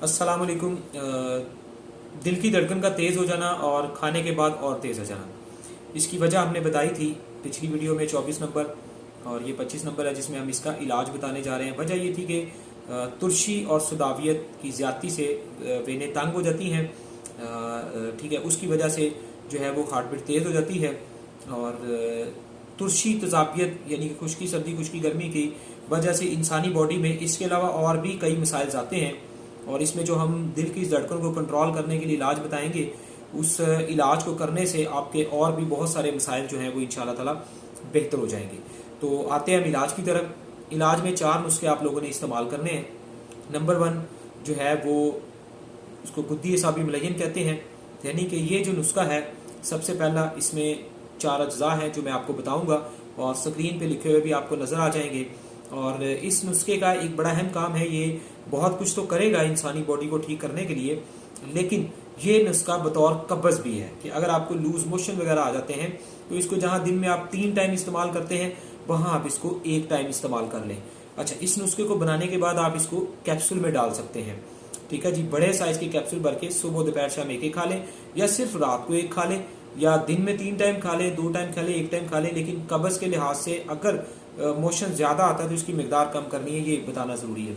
अस्सलाम वालेकुम। दिल की धड़कन का तेज़ हो जाना और खाने के बाद और तेज़ हो जाना, इसकी वजह हमने बताई थी पिछली वीडियो में 24 नंबर, और ये 25 नंबर है जिसमें हम इसका इलाज बताने जा रहे हैं। वजह ये थी कि तुरशी और सुदावियत की ज़्यादती से वेनें तंग हो जाती हैं, ठीक है। उसकी वजह से जो है वो हार्ट बीट तेज़ हो जाती है, और तुरशी तजाबियत यानी कि खुश्की सर्दी खुश्की गर्मी की वजह से इंसानी बॉडी में इसके अलावा और भी कई मसाइल आते हैं। और इसमें जो हम दिल की धड़कन को कंट्रोल करने के लिए इलाज बताएंगे, उस इलाज को करने से आपके और भी बहुत सारे मसाइल जो हैं वो इंशाल्लाह ताला बेहतर हो जाएंगे। तो आते हैं हम इलाज की तरफ। इलाज में 4 नुस्खे आप लोगों ने इस्तेमाल करने हैं। नंबर 1 जो है वो उसको गुद्दी एसाबी मुलय्यन कहते हैं, यानी कि ये जो नुस्खा है, सबसे पहला इसमें 4 अज्जा हैं जो मैं आपको बताऊंगा और स्क्रीन पे लिखे हुए भी आपको नज़र आ जाएंगे। और इस नुस्खे का एक बड़ा अहम काम है, ये बहुत कुछ तो करेगा इंसानी बॉडी को ठीक करने के लिए, लेकिन ये नुस्खा बतौर कब्ज़ भी है कि अगर आपको लूज मोशन वगैरह आ जाते हैं तो इसको जहां दिन में आप 3 टाइम इस्तेमाल करते हैं वहां आप इसको 1 टाइम इस्तेमाल कर लें। अच्छा, इस नुस्खे को बनाने के बाद आप इसको कैप्सूल में डाल सकते हैं, ठीक है जी। बड़े साइज के कैप्सूल भर के सुबह दोपहर शाम एक खा लें, या सिर्फ रात को 1 खा लें, या दिन में 3 टाइम खा लें, 2 टाइम खा लें, 1 टाइम खा लें। लेकिन कब्ज़ के लिहाज से अगर मोशन ज़्यादा आता है तो इसकी मकदार कम करनी है, ये बताना ज़रूरी है।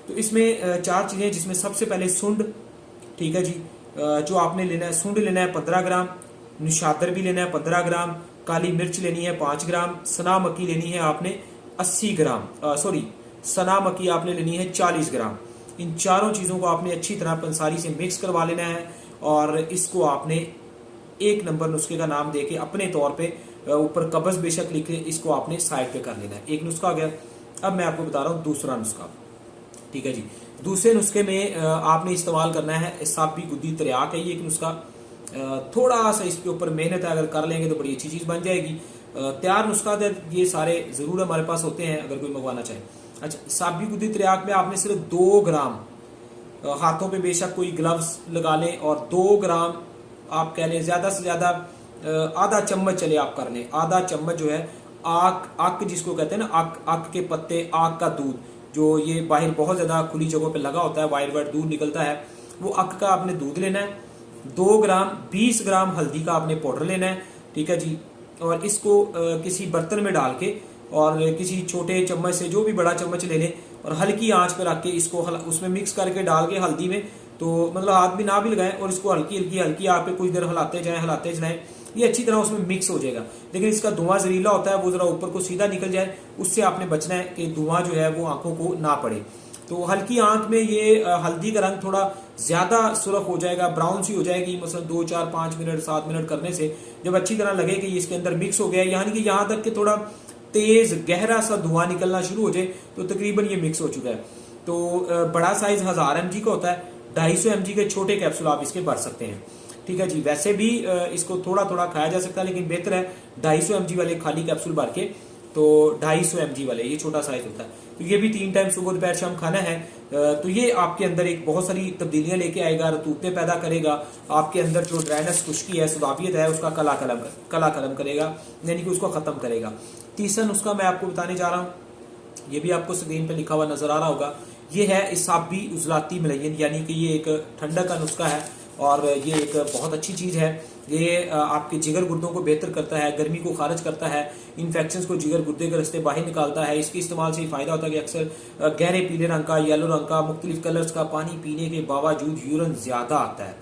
तो इसमें 4 चीज़ें, जिसमें सबसे पहले सुंड, ठीक है जी। जो आपने लेना है, सुंड लेना है 15 ग्राम, निशादर भी लेना है 15 ग्राम, काली मिर्च लेनी है 5 ग्राम, सना मक्की लेनी है आपने 80 ग्राम, सना मक्की आपने लेनी है 40 ग्राम। इन चारों चीज़ों को आपने अच्छी तरह पंसारी से मिक्स करवा लेना है, और इसको आपने 1 नंबर नुस्खे का नाम देके अपने तौर पे ऊपर कब्ज़ बेशक लिखे, इसको आपने साइड पे कर लेना है। एक नुस्खा आ गया। अब मैं आपको बता रहा हूँ दूसरा नुस्खा, ठीक है जी। दूसरे नुस्खे में आपने इस्तेमाल करना है साबी गुद्दी त्रियाक है ये एक नुस्खा। थोड़ा सा इसके ऊपर मेहनत है, अगर कर लेंगे तो बड़ी अच्छी चीज़ बन जाएगी। तैयार नुस्खा ये सारे ज़रूर हमारे पास होते हैं अगर कोई मंगवाना चाहे। अच्छा, साबी गुद्दी त्रियाक में आपने सिर्फ 2 ग्राम, हाथों पे बेशक कोई ग्लव्स लगा लें, और 2 ग्राम आप कह लें, ज़्यादा से ज़्यादा आधा चम्मच चले आप कर लें। आधा चम्मच जो है आक जिसको कहते हैं ना, आक के पत्ते, आक का दूध, जो ये बाहर बहुत ज़्यादा खुली जगहों पे लगा होता है, वाइट वाइट दूध निकलता है, वो आक का आपने दूध लेना है। 2 ग्राम 20 ग्राम हल्दी का आपने पाउडर लेना है, ठीक है जी। और इसको किसी बर्तन में डाल के, और किसी छोटे चम्मच से, जो भी बड़ा चम्मच ले लें, और हल्की आंच पर रख के इसको उसमें मिक्स करके डाल के हल्दी में, तो मतलब हाथ भी ना भी लगाएं, और इसको हल्की हल्की हल्की आप पे कुछ देर हिलाते जाएं, ये अच्छी तरह उसमें मिक्स हो जाएगा। लेकिन इसका धुआं जहरीला होता है, वो जरा ऊपर को सीधा निकल जाए, उससे आपने बचना है कि धुआं जो है वो आंखों को ना पड़े। तो हल्की आंख में ये हल्दी का रंग थोड़ा ज्यादा सुर्ख हो जाएगा, ब्राउन सी हो जाएगी, मसलन 2 4 5 मिनट 7 मिनट करने से जब अच्छी तरह लगे कि इसके अंदर मिक्स हो गया, यानी कि यहाँ तक कि थोड़ा तेज गहरा सा धुआं निकलना शुरू हो जाए, तो तकरीबन ये मिक्स हो चुका है। तो बड़ा साइज 1000 mg का होता है, 250 mg के छोटे कैप्सूल आप इसके भर सकते हैं, ठीक है जी। वैसे भी इसको थोड़ा थोड़ा खाया जा सकता है, लेकिन बेहतर है 250 mg वाले खाली कैप्सूल भर के। तो 250 mg वाले, ये छोटा साइज होता है, तो ये भी 3 टाइम सुबह दोपहर शाम खाना है। तो ये आपके अंदर एक बहुत सारी तब्दीलियां लेके आएगा, रतूतें पैदा करेगा, आपके अंदर जो ड्राइनेस खुश्की है, सुदाबियत है, उसका कला कलम करेगा, यानी कि उसको खत्म करेगा। तीसरा नुस्खा मैं आपको बताने जा रहा हूँ, ये भी आपको स्क्रीन पे लिखा हुआ नजर आ रहा होगा। ये है इसाबी उजलाती मुलय्यन, यानी कि ये एक ठंडक का नुस्खा है, और ये एक बहुत अच्छी चीज़ है। ये आपके जिगर गुर्दों को बेहतर करता है, गर्मी को खारिज करता है, इन्फेक्शंस को जिगर गुर्दे के रास्ते बाहर निकालता है। इसके इस्तेमाल से फ़ायदा होता है कि अक्सर गहरे पीले रंग का, येलो रंग का, मुख्तलिफ कलर्स का पानी पीने के बावजूद यूरन ज़्यादा आता है।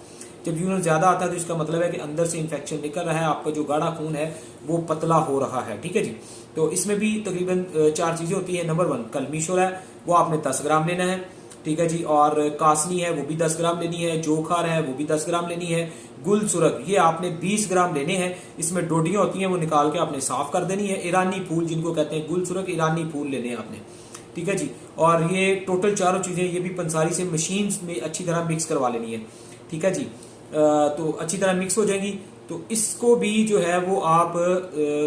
जब यूरन ज़्यादा आता है तो इसका मतलब है कि अंदर से इन्फेक्शन निकल रहा है, आपका जो गाढ़ा खून है वो पतला हो रहा है, ठीक है जी। तो इसमें भी तकरीबन 4 चीज़ें होती है। नंबर 1 कलमी शोर है, वो आपने 10 ग्राम लेना है, ठीक है जी। और कासनी है, वो भी 10 ग्राम लेनी है। जोखार है, वो भी 10 ग्राम लेनी है। गुल सुरख, ये आपने 20 ग्राम लेने हैं। इसमें डोडियां होती हैं, वो निकाल के आपने साफ कर देनी है। ईरानी फूल जिनको कहते हैं, गुल सुरख ईरानी फूल लेने हैं आपने, ठीक है जी। और ये टोटल चारों चीज़ें ये भी पंसारी से मशीन में अच्छी तरह मिक्स करवा लेनी है, ठीक है जी। तो अच्छी तरह मिक्स हो जाएगी। तो इसको भी जो है वो आप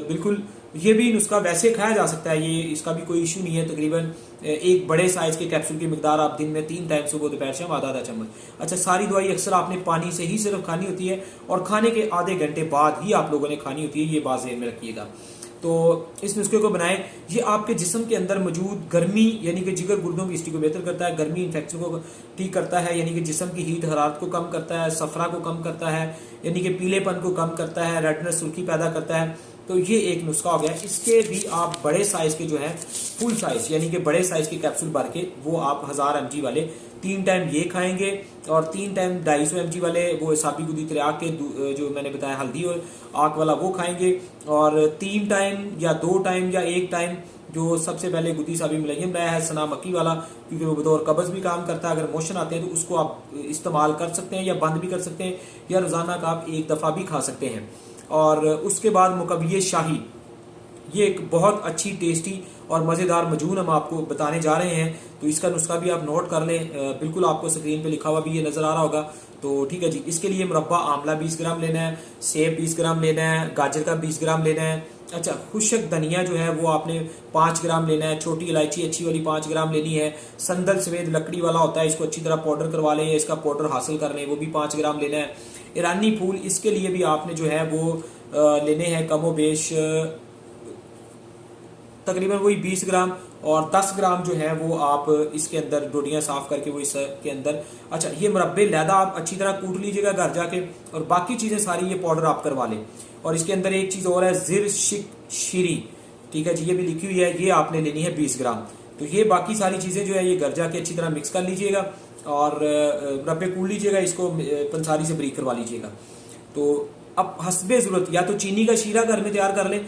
बिल्कुल, ये भी नुस्खा वैसे खाया जा सकता है, ये इसका भी कोई इशू नहीं है। तकरीबन एक बड़े साइज के कैप्सूल की मिकदार आप दिन में 3 टाइम सुबह दोपहर शाम आधा चम्मच। अच्छा, सारी दवाई अक्सर आपने पानी से ही सिर्फ खानी होती है, और खाने के आधे घंटे बाद ही आप लोगों ने खानी होती है, ये बात ज़हन में रखिएगा। तो इस नुस्खे को बनाएं। ये आपके जिस्म के अंदर मौजूद गर्मी यानी कि जिगर गुर्दों की स्थिति को बेहतर करता है, गर्मी इन्फेक्शन को ठीक करता है, यानी कि जिस्म की हीट हरारत को कम करता है, सफरा को कम करता है, यानी कि पीलेपन को कम करता है, रेडनेस सुर्खी पैदा करता है। तो ये एक नुस्खा हो गया। इसके भी आप बड़े साइज के जो है फुल साइज यानी कि बड़े साइज के कैप्सूल भर के वो आप 1000 mg वाले 3 टाइम ये खाएंगे और 3 टाइम 250 mg वाले वो साबी गुदी त्रियाक के जो मैंने बताया हल्दी और आक वाला वो खाएंगे, और 3 टाइम या 2 टाइम या 1 टाइम जो सबसे पहले गुदी साबी मुलयम रहा है सना मक्की वाला, क्योंकि वो बतौर कब्ज भी काम करता है। अगर मोशन आते हैं तो उसको आप इस्तेमाल कर सकते हैं या बंद भी कर सकते हैं, या रोजाना का आप एक दफ़ा भी खा सकते हैं। और उसके बाद मुकव्विये शाही, ये एक बहुत अच्छी टेस्टी और मज़ेदार मजून हम आपको बताने जा रहे हैं। तो इसका नुस्खा भी आप नोट कर लें, बिल्कुल आपको स्क्रीन पे लिखा हुआ भी ये नज़र आ रहा होगा। तो ठीक है जी, इसके लिए मुरब्बा आंवला 20 ग्राम लेना है, सेब 20 ग्राम लेना है, गाजर का 20 ग्राम लेना है। अच्छा, खुशक धनिया जो है वो आपने 5 ग्राम लेना है, छोटी इलायची अच्छी वाली 5 ग्राम लेनी है, संदल सफेद लकड़ी वाला होता है इसको अच्छी तरह पाउडर करवा लें, इसका पाउडर हासिल कर लें, वो भी 5 ग्राम लेना है। ईरानी फूल, इसके लिए भी आपने जो है वो लेने हैं कमोबेश तकरीबन वही 20 ग्राम, और 10 ग्राम जो है वो आप इसके अंदर डोडियाँ साफ करके वो इसके अंदर। अच्छा, ये मुरब्बे लैदा आप अच्छी तरह कूट लीजिएगा घर जाके, और बाकी चीज़ें सारी ये पाउडर आप करवा लें। और इसके अंदर एक चीज़ और है जिर शिक शीरी, ठीक है जी, ये भी लिखी हुई है, ये आपने लेनी है 20 ग्राम। तो ये बाकी सारी चीज़ें जो है ये घर जाके अच्छी तरह मिक्स कर लीजिएगा और मुरब्बे कूट लीजिएगा, इसको पंसारी से ब्रीक करवा लीजिएगा। तो अब हस्बे ज़रूरत या तो चीनी का शीरा घर में तैयार कर लें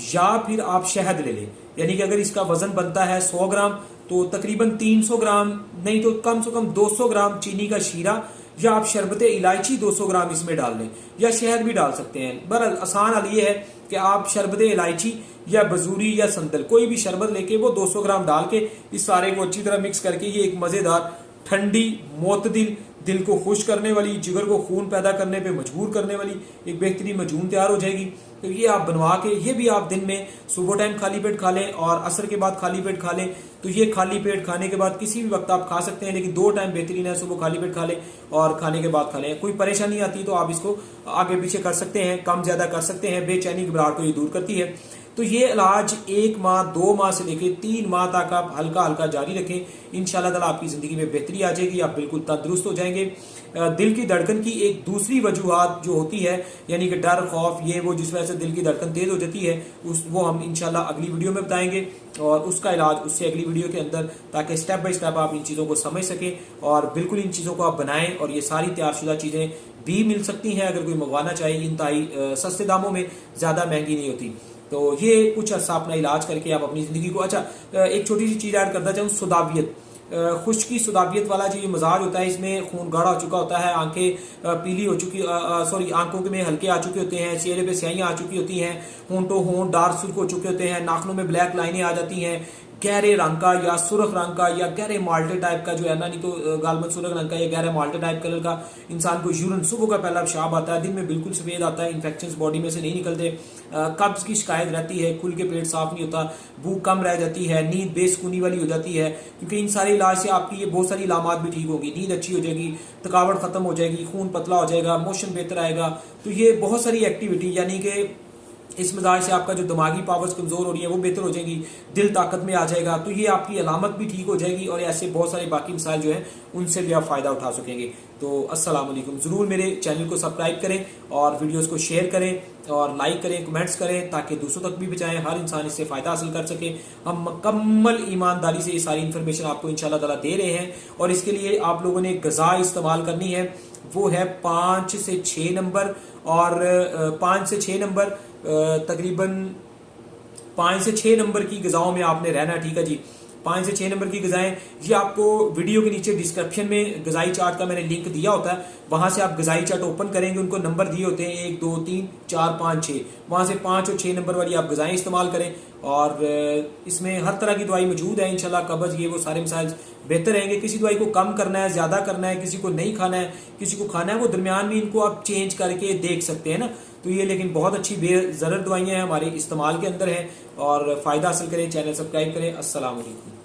या फिर आप शहद ले लें। यानी कि अगर इसका वजन बनता है 100 ग्राम तो तकरीबन 300 ग्राम नहीं तो कम से कम 200 ग्राम चीनी का शीरा, या आप शरबत इलायची 200 ग्राम इसमें डाल लें, या शहद भी डाल सकते हैं। बहरहाल आसान हल ये है कि आप शरबत इलायची या बजूरी या संदल कोई भी शरबत लेके वो 200 ग्राम डाल के इस सारे को अच्छी तरह मिक्स करके ये एक मज़ेदार ठंडी मोतदिल दिल को खुश करने वाली, जिगर को खून पैदा करने पे मजबूर करने वाली एक बेहतरीन मजून तैयार हो जाएगी। तो ये आप बनवा के ये भी आप दिन में सुबह टाइम खाली पेट खा लें और असर के बाद खाली पेट खा लें। तो ये खाली पेट खाने के बाद किसी भी वक्त आप खा सकते हैं, लेकिन 2 टाइम बेहतरीन है, सुबह खाली पेट खा लें और खाने के बाद खा लें। कोई परेशानी आती तो आप इसको आगे पीछे कर सकते हैं, कम ज्यादा कर सकते हैं, बेचैनी घबराहट को ये दूर करती है। तो ये इलाज 1 माह 2 माह से लेकर 3 माह तक आप हल्का हल्का जारी रखें, इंशाल्लाह ताला आपकी जिंदगी में बेहतरी आ जाएगी, आप बिल्कुल तंदुरुस्त हो जाएंगे। दिल की धड़कन की एक दूसरी वजूहात जो होती है यानी कि डर खौफ ये वो जिस वजह से दिल की धड़कन तेज हो जाती है वो हम इंशाल्लाह अगली वीडियो में बताएंगे, और उसका इलाज उससे अगली वीडियो के अंदर, ताकि स्टेप बाय स्टेप आप इन चीज़ों को समझ सकें और बिल्कुल इन चीज़ों को आप बनाएं। और ये सारी तैयारशुदा चीज़ें भी मिल सकती हैं अगर कोई मंगवाना चाहे, इंतहाई सस्ते दामों में, ज़्यादा महंगी नहीं होती। तो ये कुछ अर्सा अपना इलाज करके आप अपनी ज़िंदगी को। अच्छा, एक छोटी सी चीज़ ऐड करना चाहूँ, सुदाबियत, खुश्की सुदाबियत वाला जो ये मजाज होता है, इसमें खून गाढ़ा हो चुका होता है, आंखें पीली हो चुकी सॉरी आंखों में हल्के आ चुके होते हैं, चेहरे पे स्याहियां आ चुकी होती हैं, होंठों होंठ डार्क सुर्ख हो चुके होते हैं, नाखनों में ब्लैक लाइनें आ जाती हैं, गहरे रंग का या सुर्ख रंग का या गहरे माल्टे टाइप का जो है ना, नहीं तो गालमन सुर्ख रंग का या गहरे माल्टे टाइप कलर का इंसान को यूरिन सुबह का पहला पेशाब आता है, दिन में बिल्कुल सफेद आता है, इन्फेक्शन बॉडी में से नहीं निकलते, कब्ज की शिकायत रहती है, खुल के पेट साफ नहीं होता, भूख कम रह जाती है, नींद बेसुकूनी वाली हो जाती है, क्योंकि इन सारे इलाज से आपकी ये बहुत सारी इलामात भी ठीक होगी, नींद अच्छी हो जाएगी, थकावट खत्म हो जाएगी, खून पतला हो जाएगा, मोशन बेहतर आएगा। तो ये बहुत सारी एक्टिविटी यानी कि इस मिजाज से आपका जो दिमागी पावर्स कमजोर हो रही है वो बेहतर हो जाएगी, दिल ताकत में आ जाएगा, तो ये आपकी अलामत भी ठीक हो जाएगी, और ऐसे बहुत सारे बाकी मिसाइल जो हैं उनसे भी आप फायदा उठा सकेंगे। तो अस्सलाम वालेकुम, जरूर मेरे चैनल को सब्सक्राइब करें और वीडियोस को शेयर करें और लाइक करें, कमेंट्स करें, ताकि दूसरों तक भी बचाएं, हर इंसान इससे फायदा हासिल कर सके। हम मुकम्मल ईमानदारी से ये सारी इन्फॉर्मेशन आपको इंशाल्लाह ताला दे रहे हैं, और इसके लिए आप लोगों ने गज़ा इस्तेमाल करनी है, वो है 5 से 6 नंबर, और 5 से 6 नंबर तकरीबन 5 से 6 नंबर की गजाओं में आपने रहना, ठीक है जी। 5 से 6 नंबर की गजाएं ये आपको वीडियो के नीचे डिस्क्रिप्शन में गजाई चार्ट का मैंने लिंक दिया होता है, वहां से आप गजाई चार्ट ओपन करेंगे, उनको नंबर दिए होते हैं 1 2 3 4 5 6, वहां से 5 और 6 नंबर वाली आप गजाएं इस्तेमाल करें, और इसमें हर तरह की दवाई मौजूद है इंशाल्लाह। कब्ज ये वो सारे मसाइल बेहतर रहेंगे। किसी दवाई को कम करना है, ज्यादा करना है, किसी को नहीं खाना है, किसी को खाना है, वो दरमियान में इनको आप चेंज करके देख सकते हैं ना। तो ये लेकिन बहुत अच्छी बेज़रर दवाइयाँ हैं, हमारे इस्तेमाल के अंदर हैं, और फ़ायदा हासिल करें, चैनल सब्सक्राइब करें। अस्सलाम वालेकुम।